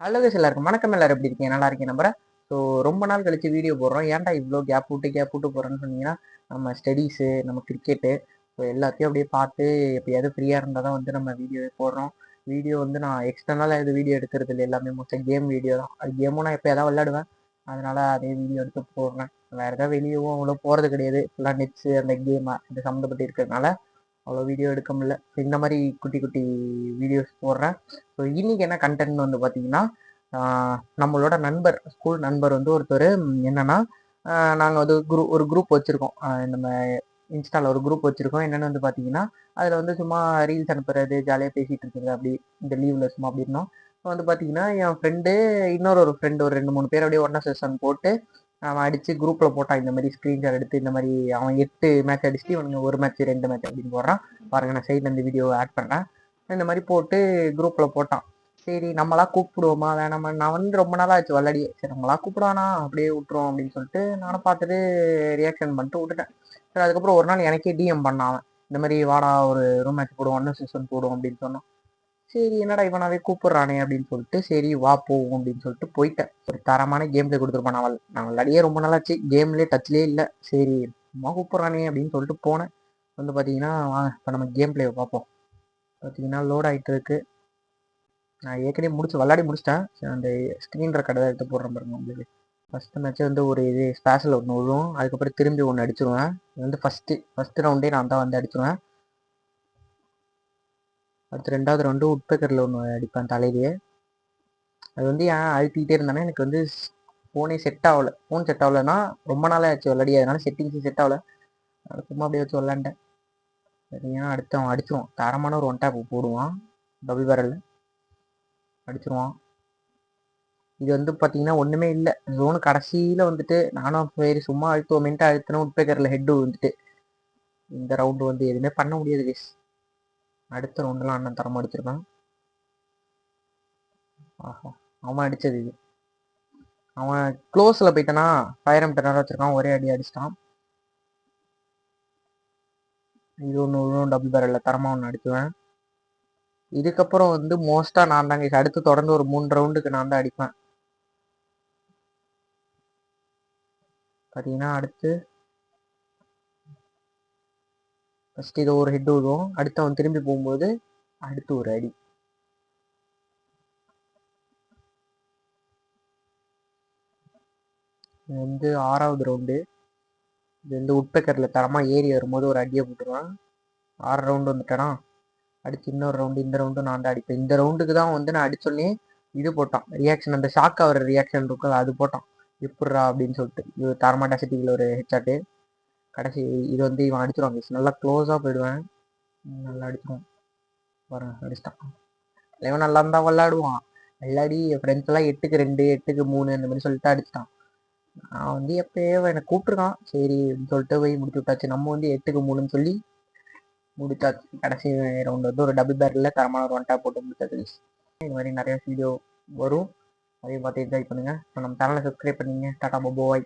Hello guys, எல்லாருக்கும் வணக்கம். எல்லாரும் எப்படி இருக்கீங்க? நல்லா இருக்கேன் நம்புறேன். ஸோ ரொம்ப நாள் கழிச்சு வீடியோ போடுறோம். ஏன்டா இவ்வளோ கேப் விட்டு போகிறோன்னு சொன்னீங்கன்னா, நம்ம ஸ்டடீஸு, நம்ம கிரிக்கெட்டு, ஸோ எல்லாத்தையும் அப்படியே பார்த்து எப்பயாவது ஃப்ரீயாக இருந்தால் தான் வந்து நம்ம வீடியோவே போடுறோம். வீடியோ வந்து நான் எக்ஸ்டர்னலாக எது வீடியோ எடுக்கிறது இல்லை, எல்லாமே மோஸ்ட்டாக கேம் வீடியோ தான். அது கேமும் நான் எப்போ எதாவது விளையாடுவேன், அதனால அதே வீடியோ எடுத்து போடுறேன். வேறு எதாவது வெளியவும் அவ்வளோ போகிறது கிடையாது. ஃபுல்லாக நெட்ஸு அந்த கேம் இது சம்மந்தப்பட்டு இருக்கிறதுனால அவ்வளோ வீடியோ எடுக்க முடியல. ஸோ இந்த மாதிரி குட்டி குட்டி வீடியோஸ் போடுறேன். ஸோ இன்னைக்கு என்ன கண்டென்ட் வந்து பார்த்தீங்கன்னா, நம்மளோட நண்பர், ஸ்கூல் நண்பர் வந்து ஒருத்தர் என்னன்னா, நாங்கள் வந்து ஒரு குரூப் வச்சுருக்கோம். நம்ம இன்ஸ்டாவில் ஒரு குரூப் வச்சுருக்கோம். என்னென்னு வந்து பார்த்தீங்கன்னா, அதில் வந்து சும்மா ரீல்ஸ் அனுப்புறது, ஜாலியாக பேசிகிட்டு இருக்கிறது, அப்படி இந்த லீவில் சும்மா அப்படி இருந்தோம். இப்போ வந்து பார்த்தீங்கன்னா, என் ஃப்ரெண்டு ஒரு ஃப்ரெண்டு ஒரு 2 3 பேர் அப்படியே ஒன்றா செஷன் போட்டு அவன் அடித்து குரூப்பில் போட்டான். இந்த மாதிரி ஸ்க்ரீன்ஷாட் எடுத்து இந்த மாதிரி அவன் 8 மேட்ச் அடிச்சுட்டு இவனுங்க 1 மேட்ச் 2 மேட்ச் அப்படின்னு போடுறான். பாருங்க, நான் சைடில் இந்த வீடியோ ஆட் பண்ணுறேன். இந்த மாதிரி போட்டு குரூப்பில் போட்டான். சரி, நம்மளா கூப்பிடுவோமா வேணாமா, நான் வந்து ரொம்ப நாளாக ஆச்சு விளாடி, சரி நம்மளா கூப்பிடுவானா அப்படியே விட்டுருவோம் அப்படின்னு சொல்லிட்டு நானும் பார்த்துட்டு ரியாக்ஷன் பண்ணிட்டு விட்டுட்டேன். சரி, அதுக்கப்புறம் ஒரு நாள் எனக்கே டிஎம் பண்ணான் அவன். இந்த மாதிரி வாடா ஒரு ரூம் மேட்ச் போடுவோம், ஒன்று செஷன் போடுவோம் அப்படின்னு சொன்னான். சரி, என்னடா இவனாவே கூப்பிடுறானே அப்படின்னு சொல்லிட்டு சரி வா போவோம் அப்படின்னு சொல்லிட்டு போயிட்டேன். ஒரு தரமான கேம் பிளே கொடுத்துருப்பான். நான் விளையாடியே ரொம்ப நாளாச்சு, கேம்லேயே டச்லேயே இல்லை. சரி அம்மா கூப்பிட்றானே அப்படின்னு சொல்லிட்டு போனேன். வந்து பார்த்தீங்கன்னா இப்போ நம்ம கேம் பிளேவை பார்ப்போம். பார்த்தீங்கன்னா லோட் ஆகிட்டு இருக்கு. நான் ஏற்கனவே விளையாடி முடிச்சிட்டேன். அந்த ஸ்க்ரீன் ரெக்கார்டை எடுத்து போடுறேன் பாருங்க உங்களுக்கு. ஃபஸ்ட்டு மேட்ச்சு வந்து ஒரு இது ஸ்பேஷல் ஒன்று விழுவும், அதுக்கப்புறம் திரும்பி ஒன்று அடிச்சிருவேன். இது வந்து ஃபஸ்ட்டு ரவுண்டே நான் தான் வந்து அடிச்சிருவேன். அடுத்து 2வது ரவுண்டு உட்பேக்கரில் ஒன்று அடிப்பேன் தலையிலேயே. அது வந்து ஏன் அழுத்திக்கிட்டே இருந்தானே எனக்கு வந்து ஃபோனே செட் ஆகலை. ஃபோன் செட் ஆகலைன்னா ரொம்ப நாளாக ஆச்சு விளையாடி, அதனால செட்டிங்ஸும் செட் ஆகலை. சும்மா அப்படியே வச்சு விளாண்டேன். சரிங்கன்னா அடுத்து அவன் அடிச்சிருவான். தரமான ஒரு 1 டேப் போடுவான், டபுள் பேரலில் அடிச்சிருவான். இது வந்து பார்த்தீங்கன்னா ஒன்றுமே இல்லை. ஜோனு கடைசியில் வந்துட்டு நானும் சரி சும்மா அழுத்துவோமேன்ட்டு அழுத்தின உட்பேக்கரில் ஹெட்டு வந்துட்டு இந்த ரவுண்டு வந்து எதுவுமே பண்ண முடியாது கேஸ். அடுத்த ரவுண்டெலாம் அண்ணன் தரமாக அடிச்சிருக்கான். ஆஹா, அவன் அடித்தது இது. அவன் க்ளோஸில் போயிட்டானா, ஃபயர் எம் டென்னர் வச்சுருக்கான், ஒரே அடி அடிச்சிட்டான். இது ஒன்று டபுள் பேரலில் தரமாக ஒன்று அடிச்சுவேன். இதுக்கப்புறம் வந்து மோஸ்ட்டாக நான் தாங்க அடுத்து தொடர்ந்து ஒரு 3 ரவுண்டுக்கு நான் தான் அடிப்பேன். பார்த்தீங்கன்னா அடுத்து ஃபஸ்ட்டு இதை ஒரு ஹெட் விடுவோம், அடுத்து அவன் திரும்பி போகும்போது அடுத்து ஒரு அடி. இது வந்து 6வது ரவுண்டு. இது வந்து உட்பேக்கரில் தரமாக ஏறி வரும்போது ஒரு அடியை போட்டுருவான். 6 ரவுண்டு வந்துட்டேனா, அடுத்து இன்னொரு ரவுண்டு. இந்த ரவுண்டு நான் தான் அடிப்பேன். இந்த ரவுண்டுக்கு தான் வந்து நான் அடிச்சோடனே இது போட்டான் ரியாக்ஷன், அந்த ஷாக் ஆகிற ரியாக்ஷன் இருக்குல்ல, அது போட்டான். எப்பட்றா அப்படின்னு சொல்லிட்டு. இது தரமா டெசிட்டியில் ஒரு ஹெட்ஷாட்டு. கடைசி இது வந்து இவன் அடிச்சிருவான். நல்லா க்ளோஸாக போயிடுவேன், நல்லா அடிச்சிருவான். பாருங்க அடிச்சிட்டான். இவன் நல்லா இருந்தால் விளாடுவான். விளையாடி என் ஃப்ரெண்ட்ஸ் எல்லாம் 8க்கு 2 8க்கு 3 அந்த மாதிரி சொல்லிட்டு அடிச்சிட்டான். நான் வந்து எப்பயோ எனக்கு கூப்பிட்டுருக்கான், சரி அப்படின்னு சொல்லிட்டு போய் முடிச்சு விட்டாச்சு. நம்ம வந்து 8க்கு 3ன்னு சொல்லி முடிச்சாச்சு. கடைசி ரவுண்ட் வந்து ஒரு டபுள் பேரில் தரமான ஒரு 1 டேப் போட்டு முடிச்சாச்சு. இது மாதிரி நிறைய வீடியோ வரும், அதையும் பார்த்து என்ஜாய் பண்ணுங்கள். ஸோ நம்ம சேனலை சப்ஸ்கிரைப் பண்ணிங்க. டாடா பாய்.